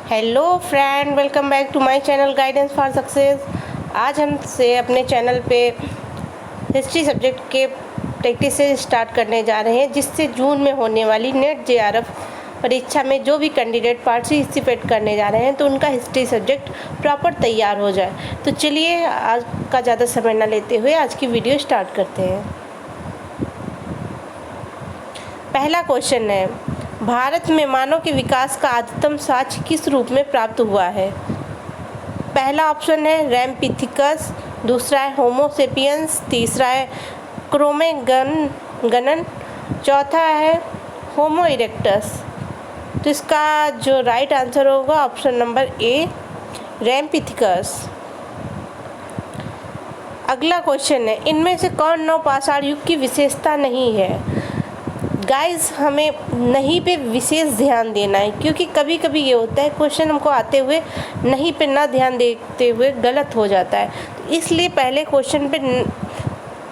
Hello friend, welcome back to my channel guidance for success. आज हमसे अपने चैनल पे हिस्ट्री सब्जेक्ट के प्रैक्टिस से स्टार्ट करने जा रहे हैं, जिससे जून में होने वाली नेट जेआरएफ परीक्षा में जो भी कैंडिडेट पार्टिसिपेट करने जा रहे हैं तो उनका हिस्ट्री सब्जेक्ट प्रॉपर तैयार हो जाए। तो चलिए आज का ज़्यादा समय न लेते हुए आज की वीडियो स्टार्ट करते हैं। पहला क्वेश्चन है, भारत में मानव के विकास का आदितम साक्ष्य किस रूप में प्राप्त हुआ है? पहला ऑप्शन है रैमपिथिकस, दूसरा है होमो सेपियंस, तीसरा है क्रोमैगनन, चौथा है होमो इरेक्टस। तो इसका जो राइट आंसर होगा ऑप्शन नंबर ए, रैमपिथिकस। अगला क्वेश्चन है, इनमें से कौन नवपाषाण युग की विशेषता नहीं है? गाइस, हमें नहीं पे विशेष ध्यान देना है, क्योंकि कभी कभी ये होता है क्वेश्चन हमको आते हुए नहीं पे ना ध्यान देते हुए गलत हो जाता है। तो इसलिए पहले क्वेश्चन पे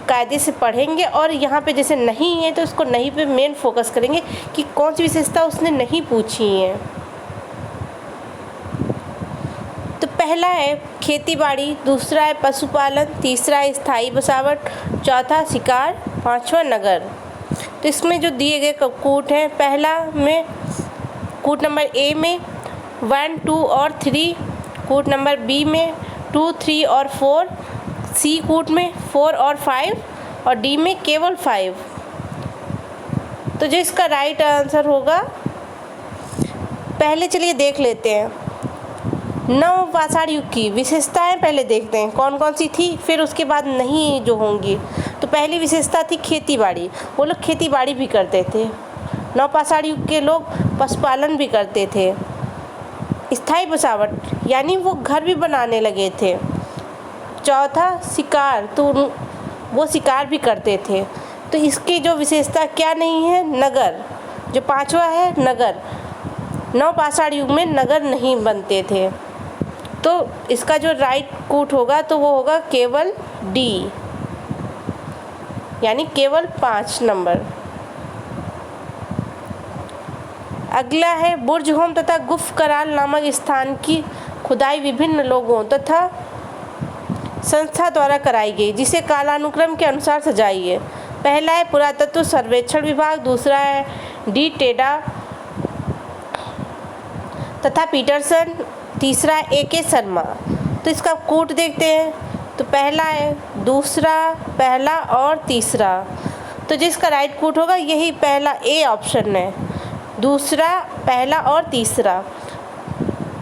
कायदे से पढ़ेंगे और यहाँ पे जैसे नहीं है तो उसको नहीं पे मेन फोकस करेंगे कि कौन सी विशेषता उसने नहीं पूछी है। तो पहला है खेतीबाड़ी, दूसरा है पशुपालन, तीसरा है स्थायी बसावट, चौथा शिकार, पांचवा नगर। तो इसमें जो दिए गए कूट हैं, पहला में कूट नंबर ए में 1, 2 और 3, कूट नंबर बी में 2, 3 और 4, सी कूट में 4 और 5 और डी में केवल 5। तो जो इसका राइट आंसर होगा, पहले चलिए देख लेते हैं नवपाषाण युग की विशेषताएं। पहले देखते हैं कौन कौन सी थी, फिर उसके बाद नहीं जो होंगी। तो पहली विशेषता थी खेतीबाड़ी, वो लोग खेतीबाड़ी भी करते थे। नवपाषाण युग के लोग पशुपालन भी करते थे। स्थायी बसावट यानी वो घर भी बनाने लगे थे। चौथा शिकार, तो वो शिकार भी करते थे। तो इसकी जो विशेषता क्या नहीं है, नगर। जो पांचवा है नगर, नवपाषाण युग में नगर नहीं बनते थे। तो इसका जो राइट कूट होगा तो वो होगा केवल डी, यानी केवल 5 नंबर। अगला है बुर्ज होम तथा गुफ कराल नामक स्थान की खुदाई विभिन्न लोगों तथा संस्था द्वारा कराई गई, जिसे कालानुक्रम के अनुसार सजाई है। पहला है पुरातत्व सर्वेक्षण विभाग, दूसरा है डी टेडा तथा पीटरसन, तीसरा है ए के शर्मा। तो इसका कूट देखते हैं। तो पहला है, दूसरा, पहला और तीसरा। तो जिसका राइट कूट होगा यही पहला ए ऑप्शन है, दूसरा, पहला और तीसरा।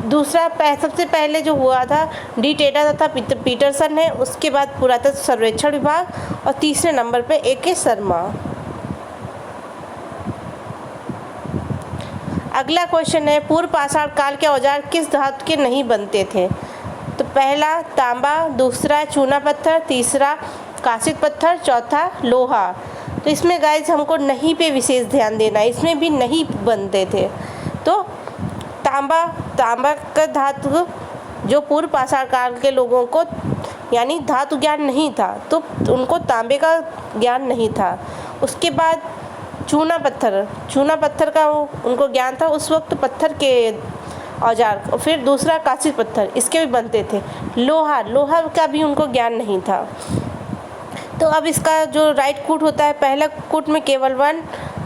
दूसरा सबसे पहले जो हुआ था डी टेडा तथा पीटरसन है, उसके बाद पुरातत्व सर्वेक्षण विभाग और तीसरे नंबर पे ए के शर्मा। अगला क्वेश्चन है, पूर्व पाषाण काल के औजार किस धातु के नहीं बनते थे? तो पहला तांबा, दूसरा चूना पत्थर, तीसरा कांस्य पत्थर, चौथा लोहा। तो इसमें गाइस हमको नहीं पे विशेष ध्यान देना है, इसमें भी नहीं बनते थे। तो तांबा का धातु जो पूर्व पाषाण काल के लोगों को यानी धातु ज्ञान नहीं था, तो उनको तांबे का ज्ञान नहीं था। उसके बाद चूना पत्थर का उनको ज्ञान था, उस वक्त पत्थर के औजार। और फिर दूसरा कांस्य पत्थर, इसके भी बनते थे। लोहा का भी उनको ज्ञान नहीं था। तो अब इसका जो राइट कूट होता है, पहला कूट में केवल 1,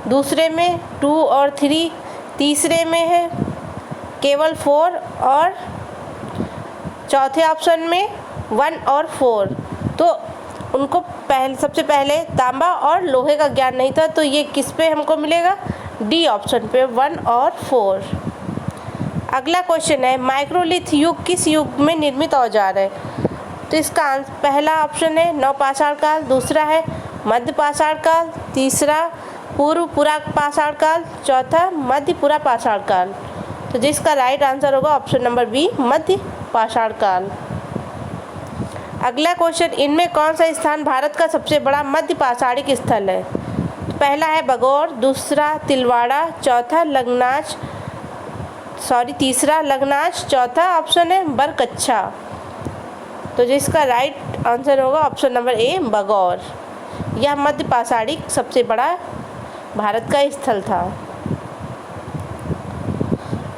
दूसरे में 2 और 3, तीसरे में है केवल 4 और चौथे ऑप्शन में 1 और 4। तो उनको सबसे पहले तांबा और लोहे का ज्ञान नहीं था। तो ये किस पे हमको मिलेगा, डी ऑप्शन पे 1 और 4। अगला क्वेश्चन है, माइक्रोलिथ युग किस युग में निर्मित औजार है? तो इसका पहला ऑप्शन है नवपाषाण काल, दूसरा है मध्य पाषाण काल, तीसरा पूर्व पुरा पाषाण काल, चौथा मध्य पुरा पाषाण काल। तो जिसका राइट आंसर होगा ऑप्शन नंबर बी, मध्य पाषाण काल। अगला क्वेश्चन, इनमें कौन सा स्थान भारत का सबसे बड़ा मध्य पाषाणिक स्थल है? तो पहला है बगौर, दूसरा तिलवाड़ा, तीसरा लगनाच, चौथा ऑप्शन है बरकच्छा। तो जिसका राइट आंसर होगा ऑप्शन नंबर ए, बगौर। यह मध्य पाषाणिक सबसे बड़ा भारत का स्थल था।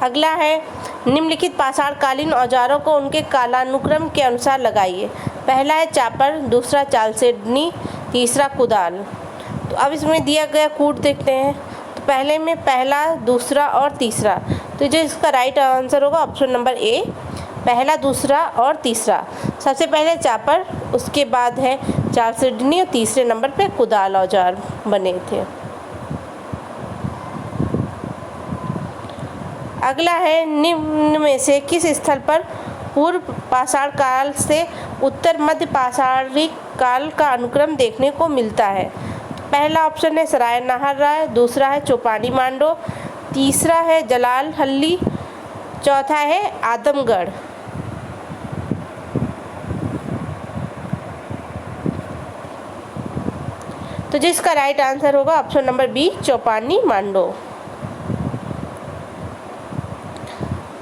अगला है निम्नलिखित पाषाणकालीन औजारों को उनके कालानुक्रम के अनुसार लगाइए। पहला है चापर, दूसरा चालसेडनी, तीसरा कुदाल। तो अब इसमें दिया गया कूट देखते हैं। तो पहले में पहला, दूसरा और तीसरा, तो जो इसका राइट आंसर होगा ऑप्शन नंबर ए, पहला, दूसरा और तीसरा। सबसे पहले चापर, उसके बाद है चालसेडनी और तीसरे नंबर पे कुदाल औजार बने थे। अगला है निम्न में से किस स्थल पर पूर्व पाषाण काल से उत्तर मध्य पाषाणिक काल का अनुक्रम देखने को मिलता है? पहला ऑप्शन है सराय नाहर, दूसरा है चौपानी मांडो, तीसरा है जलाल हल्ली, चौथा है आदमगढ़। तो जिसका राइट आंसर होगा ऑप्शन नंबर बी, चौपानी मांडो।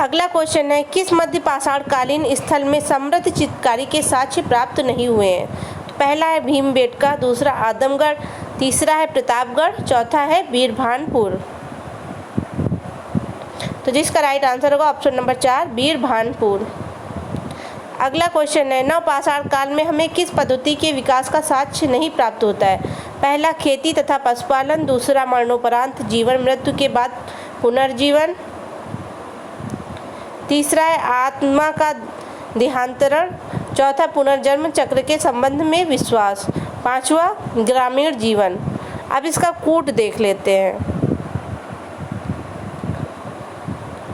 अगला क्वेश्चन है किस मध्य पाषाणकालीन स्थल में समृद्ध चित्रकारी के साक्ष्य प्राप्त नहीं हुए हैं? तो पहला है भीमबेटका, दूसरा आदमगढ़, तीसरा है प्रतापगढ़, चौथा है बीरभानपुर। तो जिसका राइट आंसर होगा ऑप्शन नंबर 4, बीरभानपुर। अगला क्वेश्चन है नवपाषाण काल में हमें किस पद्धति के विकास का साक्ष्य नहीं प्राप्त होता है? पहला खेती तथा पशुपालन, दूसरा मरणोपरांत जीवन मृत्यु के बाद पुनर्जीवन, तीसरा है आत्मा का देहांतरण, चौथा पुनर्जन्म चक्र के संबंध में विश्वास, पांचवा ग्रामीण जीवन। अब इसका कूट देख लेते हैं।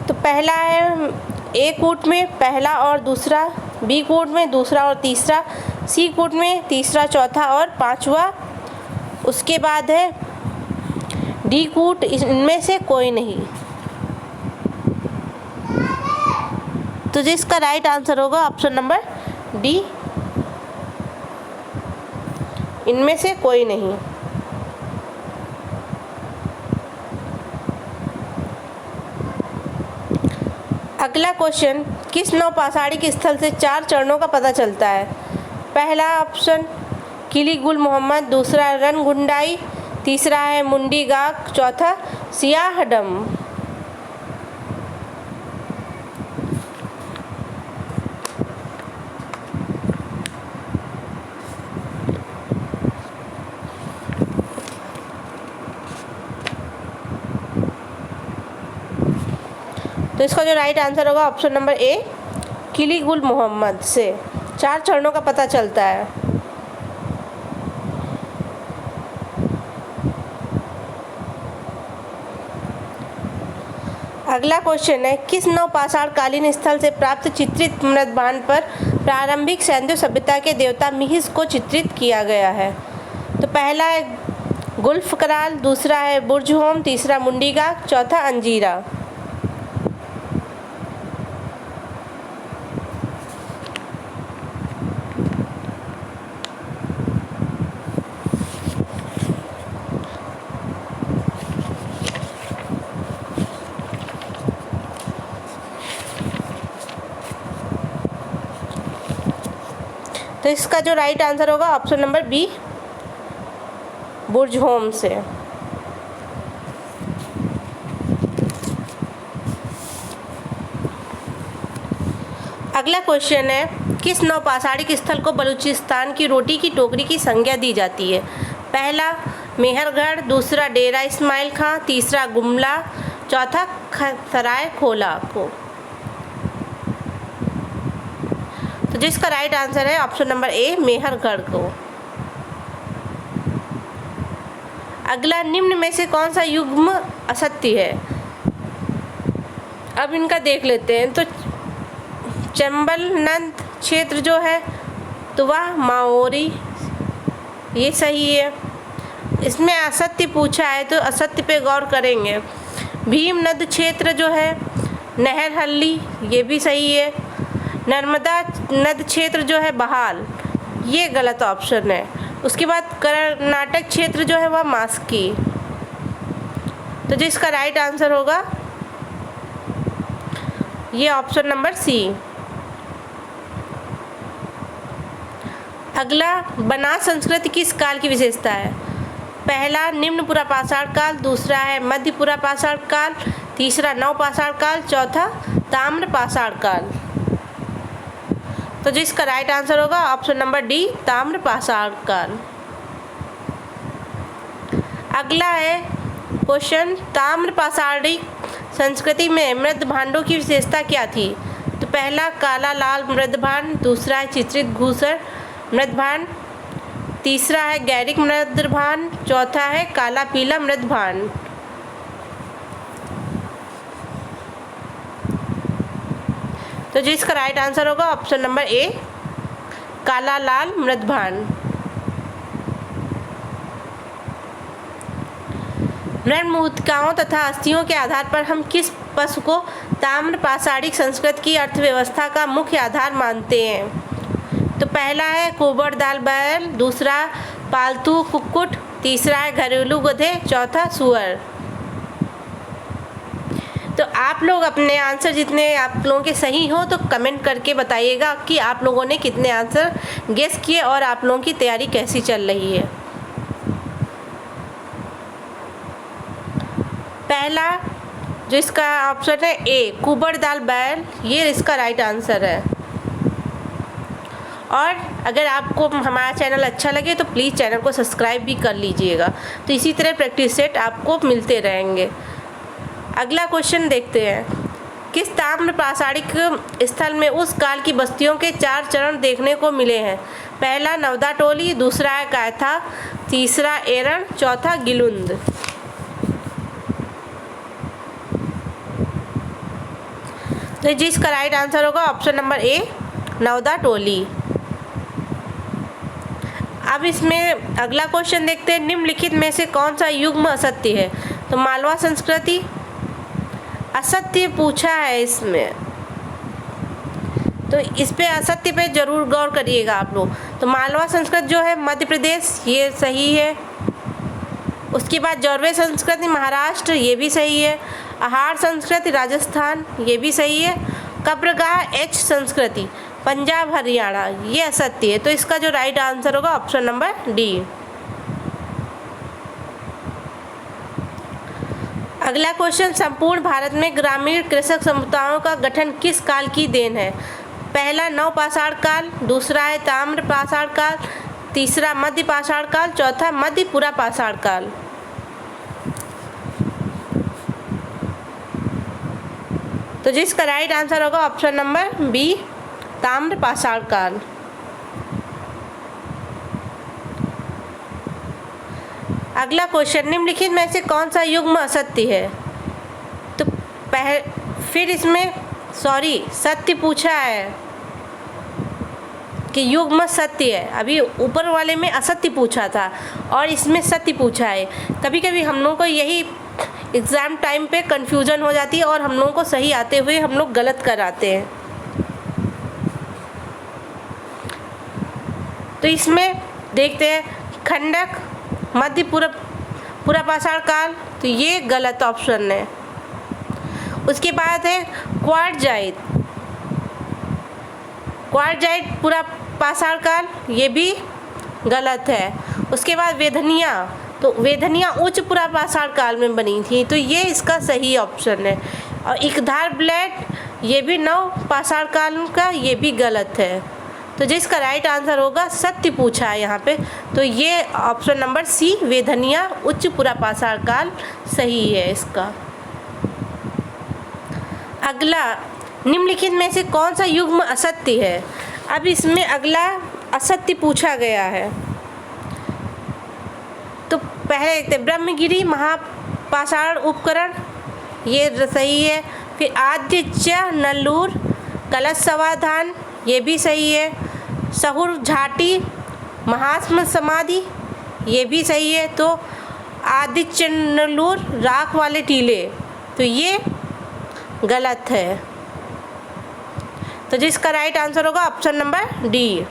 तो पहला है ए कूट में पहला और दूसरा, बी कूट में दूसरा और तीसरा, सी कूट में तीसरा, चौथा और पांचवा, उसके बाद है डी कूट, इनमें से कोई नहीं। तो जिसका राइट आंसर होगा ऑप्शन नंबर डी, इनमें से कोई नहीं। अगला क्वेश्चन किस नवपाषाणिक स्थल से 4 चरणों का पता चलता है? पहला ऑप्शन किली गुल मोहम्मद, दूसरा रनगुंडाई, तीसरा है मुंडी गाक, चौथा सियाहडम। तो इसका जो राइट आंसर होगा ऑप्शन नंबर ए, किली गुल मोहम्मद से 4 चरणों का पता चलता है। अगला क्वेश्चन है किस नवपाषाणकालीन स्थल से प्राप्त चित्रित मृदभांड पर प्रारंभिक सैंधव सभ्यता के देवता मिहिस को चित्रित किया गया है? तो पहला है गुल्फकराल, दूसरा है बुर्जहोम, तीसरा मुंडीगाक, चौथा अंजीरा। तो इसका जो राइट आंसर होगा ऑप्शन नंबर बी, बुर्जहोम से। अगला क्वेश्चन है किस नवपाषाणिक स्थल को बलूचिस्तान की रोटी की टोकरी की संज्ञा दी जाती है? पहला मेहरगढ़, दूसरा डेरा इस्माइल खां, तीसरा गुमला, चौथा सराय खोला को। तो जिसका राइट आंसर है ऑप्शन नंबर ए, मेहरगढ़ को। अगला निम्न में से कौन सा युग्म असत्य है? अब इनका देख लेते हैं। तो चंबल नंद क्षेत्र जो है तो वह माओरी, ये सही है। इसमें असत्य पूछा है तो असत्य पे गौर करेंगे। भीम नद क्षेत्र जो है नहर हल्ली, ये भी सही है। नर्मदा नद क्षेत्र जो है बहाल, ये गलत ऑप्शन है। उसके बाद कर्नाटक क्षेत्र जो है वह मास्की। तो जिसका राइट आंसर होगा ये ऑप्शन नंबर सी। अगला बनास संस्कृति किस काल की विशेषता है? पहला निम्न पुरापाषाण काल, दूसरा है मध्य पुरापाषाण काल, तीसरा नवपाषाण काल, चौथा ताम्र पाषाण काल। तो जिसका राइट आंसर होगा ऑप्शन नंबर डी, ताम्र पाषाण काल। अगला है क्वेश्चन, ताम्र पाषाणिक संस्कृति में मृद भांडों की विशेषता क्या थी? तो पहला काला लाल मृद भांड, दूसरा है चित्रित घूसर मृद भांड, तीसरा है गैरिक मृद भांड, चौथा है काला पीला मृद भांड। तो जिसका राइट आंसर होगा ऑप्शन नंबर ए, काला लाल मृद भांड। मृद मूर्तिकाओं तथा अस्थियों के आधार पर हम किस पशु को ताम्र पाषाणिक संस्कृति की अर्थव्यवस्था का मुख्य आधार मानते हैं? तो पहला है कुंवर दाल बैल, दूसरा पालतू कुक्कुट, तीसरा है घरेलू गधे, चौथा सुअर। तो आप लोग अपने आंसर जितने आप लोगों के सही हो तो कमेंट करके बताइएगा कि आप लोगों ने कितने आंसर गेस किए और आप लोगों की तैयारी कैसी चल रही है। पहला जो इसका ऑप्शन है ए, कुंवर दाल बैल, ये इसका राइट आंसर है। और अगर आपको हमारा चैनल अच्छा लगे तो प्लीज़ चैनल को सब्सक्राइब भी कर लीजिएगा, तो इसी तरह प्रैक्टिस सेट आपको मिलते रहेंगे। अगला क्वेश्चन देखते हैं, किस ताम्र पाषाणिक स्थल में उस काल की बस्तियों के 4 चरण देखने को मिले हैं? पहला नवदा टोली, दूसरा है कायथा, तीसरा एरण, चौथा गिलुंद। तो जिसका राइट आंसर होगा ऑप्शन नंबर ए, नवदा टोली। अब इसमें अगला क्वेश्चन देखते हैं, निम्नलिखित में से कौन सा युग्म असत्य है? तो मालवा संस्कृति असत्य पूछा है इसमें, तो इस पे असत्य पे जरूर गौर करिएगा आप लोग। तो मालवा संस्कृति जो है मध्य प्रदेश, ये सही है। उसके बाद जौरवे संस्कृति महाराष्ट्र, ये भी सही है। आहार संस्कृति राजस्थान, ये भी सही है। कब्रगाह एच संस्कृति पंजाब हरियाणा, ये असत्य है। तो इसका जो राइट आंसर होगा ऑप्शन नंबर डी। अगला क्वेश्चन, संपूर्ण भारत में ग्रामीण कृषक समुदायों का गठन किस काल की देन है? पहला नवपाषाण काल, दूसरा है ताम्र पाषाण काल, तीसरा मध्य पाषाण काल, चौथा मध्यपुरा पाषाण काल। तो जिसका राइट आंसर होगा ऑप्शन नंबर बी, ताम्र पाषाण काल। अगला क्वेश्चन, निम्नलिखित में से कौन सा युग्म असत्य है? तो फिर इसमें सत्य पूछा है कि युग्म सत्य है। अभी ऊपर वाले में असत्य पूछा था और इसमें सत्य पूछा है। कभी कभी हम लोगों को यही एग्ज़ाम टाइम पे कंफ्यूजन हो जाती है और हम लोगों को सही आते हुए हम लोग गलत कराते हैं। तो इसमें देखते हैं, खंडक मध्यपुरा पाषाण काल, तो ये गलत ऑप्शन है। उसके बाद है क्वार्टजाइट पूरा पाषाण काल, ये भी गलत है। उसके बाद वेधनिया, तो वेधनिया उच्च पुरा पाषाण काल में बनी थी, तो ये इसका सही ऑप्शन है। और इकधार ब्लेड, ये भी नव पाषाण काल का, ये भी गलत है। तो जिसका राइट आंसर होगा, सत्य पूछा है यहाँ पे, तो ये ऑप्शन नंबर सी, वेधनिया उच्च पुरा पाषाण काल सही है इसका। अगला, निम्नलिखित में से कौन सा युग्म असत्य है? अब इसमें अगला असत्य पूछा गया है। तो पहले देखते हैं, ब्रह्मगिरी महापाषाण उपकरण, ये सही है। फिर आद्यच्या नल्लूर कलश समाधान, ये भी सही है। सहुर झाटी महास्म समाधि, ये भी सही है। तो आदित्य नल्लूर राख वाले टीले, तो ये गलत है। तो जिसका राइट आंसर होगा ऑप्शन नंबर डी।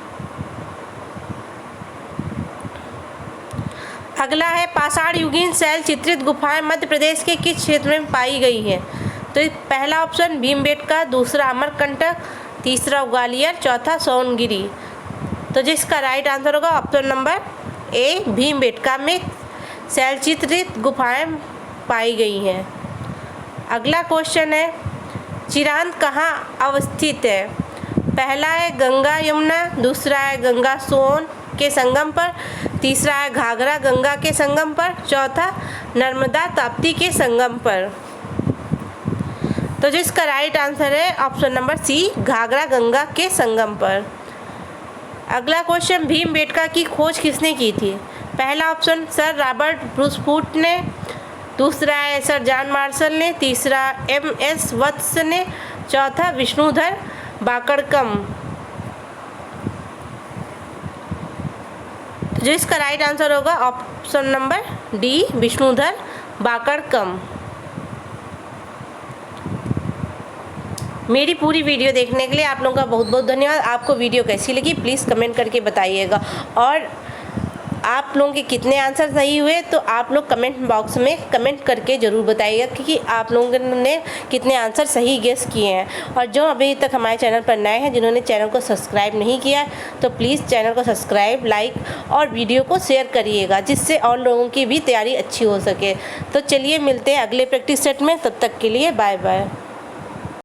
अगला है, पाषाण युगीन शैल चित्रित गुफाएं मध्य प्रदेश के किस क्षेत्र में पाई गई हैं? तो पहला ऑप्शन भीमबेटका, दूसरा अमरकंटक, तीसरा ग्वालियर, चौथा सोनगिरी। तो जिसका राइट आंसर होगा ऑप्शन नंबर ए, भीमबेटका में शैल चित्रित गुफाएं पाई गई हैं। अगला क्वेश्चन है, चिरांद कहाँ अवस्थित है? पहला है गंगा यमुना, दूसरा है गंगा सोन के संगम पर, तीसरा है घाघरा गंगा के संगम पर, चौथा नर्मदा ताप्ती के संगम पर। तो जिसका राइट आंसर है option number C, Ghaghara Ganga के संगम पर। अगला क्वेश्चन, भीमबेटका की खोज किसने की थी? पहला ऑप्शन सर रॉबर्ट ब्रूसफूट ने, दूसरा है सर जॉन मार्शल ने, तीसरा MS वत्स ने, चौथा विष्णुधर बाकड़कम। जो इसका राइट आंसर होगा ऑप्शन नंबर डी, विष्णुधर बाकड़कम। मेरी पूरी वीडियो देखने के लिए आप लोगों का बहुत बहुत धन्यवाद। आपको वीडियो कैसी लगी प्लीज़ कमेंट करके बताइएगा, और आप लोगों के कितने आंसर सही हुए तो आप लोग कमेंट बॉक्स में कमेंट करके ज़रूर बताइएगा कि आप लोगों ने कितने आंसर सही गेस किए हैं। और जो अभी तक हमारे चैनल पर नए हैं, जिन्होंने चैनल को सब्सक्राइब नहीं किया तो प्लीज़ चैनल को सब्सक्राइब, लाइक और वीडियो को शेयर करिएगा, जिससे और लोगों की भी तैयारी अच्छी हो सके। तो चलिए मिलते हैं अगले प्रैक्टिस सेट में, तब तक के लिए बाय बाय।